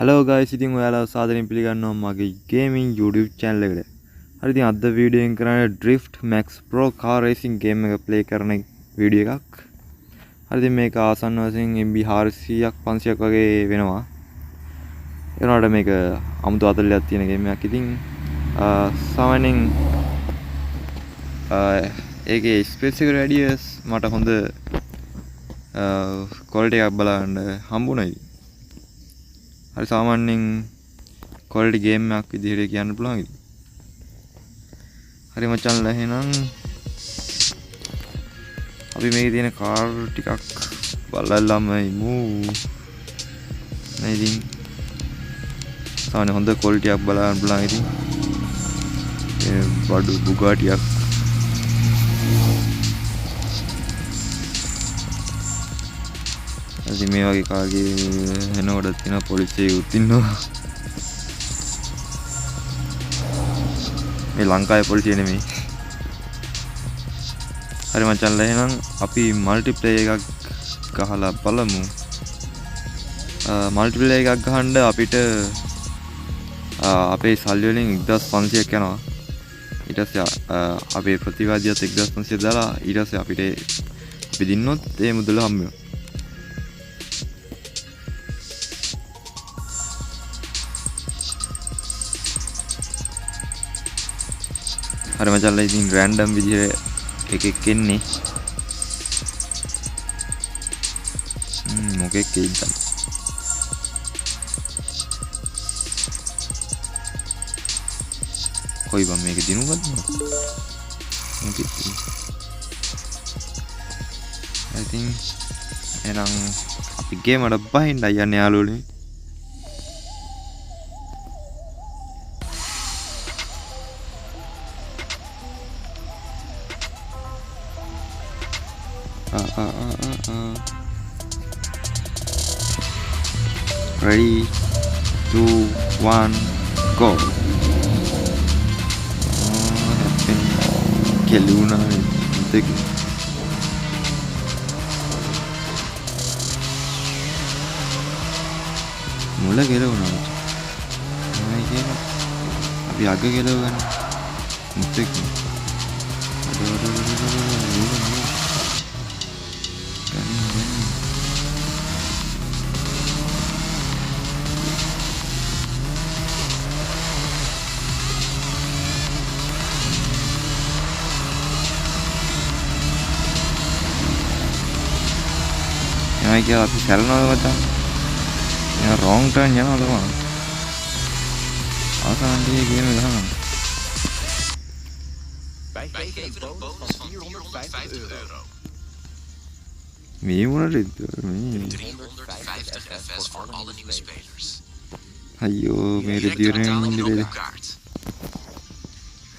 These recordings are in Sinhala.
Hello guys, ඉතින් ඔයාලා සාදරයෙන් පිළිගන්නවා මගේ gaming YouTube channel එකට. හරි ඉතින් අද වීඩියෝ එකෙන් කරන්නේ Drift Max Pro car racing game එක play කරන වීඩියෝ එකක්. හරි ඉතින් මේක ආසන්න වශයෙන් MB 400ක් 500ක් වගේ වෙනවා. ඒ වුණාට මේක අමුතු අතල්ලයක් තියෙන game එකක්. ඉතින් සාමාන්‍යයෙන් ඒකේ ස්පේස් එකට වැඩිය මට හොඳ quality එකක් බලන්න හම්බුණා. හරි සාමාන්‍යයෙන් quality game එකක් විදිහට කියන්න පුළුවන් ඉතින්. හරි මචන්ලා එහෙනම් අපි මේකේ තියෙන කාර් ටිකක් බලලම ඉමු. නේ ඉතින් සාමාන්‍ය හොඳ quality එකක් බලන්න පුළුවන් ඉතින්. ඒ බඩු බුගාටියක් ඉතින් මේ වගේ කාගේ එනකොට තියෙන පොලිසියෙකුත් ඉන්නවා. මේ ලංකාවේ පොලිසිය නෙමෙයි. හරි මචංලා එහෙනම් අපි මල්ටිප්ලේයර් එකක් ගහලා බලමු. මල්ටිප්ලේයර් එකක් ගහන්න අපිට අපේ සල්ලි වලින් 1500ක් යනවා. ඊට පස්සේ අපේ ප්‍රතිවාදියාත් 1500 දාලා ඊට පස්සේ අපිට අපි දින්නොත් ඒ මුදල හම්බ වෙනවා. හරි මචංලා ඉතින් රෑන්ඩම් විදිහට එකෙක් එන්නේ. මොකෙක් එයිද? කොයි බම් මේක දිනුවද? මොකෙක්? I think එහෙනම් අපි ගේම් වල බහින්න යන්නේ යාළුවනේ. Ready, 2, 1, go. Keluna nih, mulai keluna nih. Mulai keluna. Abi agak keluna kan. Mutek. Yang aja tapi jalan apa macam yang wrong turn ya atau apa? Apa nanti game lah kan? Mewah itu, 350 FS for all the new spelers. Ayo, mere dieren ini.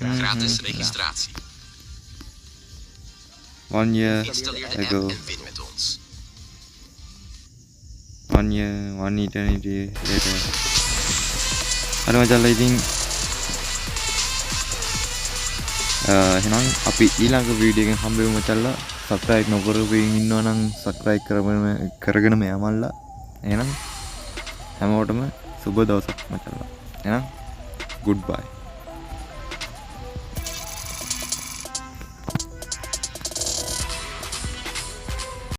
Gratis registratie. 1 year ago. 1 year, 1 eternity later. Ada masalah ini. එහෙනම් අපි ඊළඟ වීඩියෝ එකෙන් හම්බ වෙමු මචල්ලා. subscribe නොකරපු ඉන්නවා නම් subscribe කරගෙනම යමල්ලා. එහෙනම් හැමෝටම සුබ දවසක් මචල්ලා. එහෙනම් goodbye.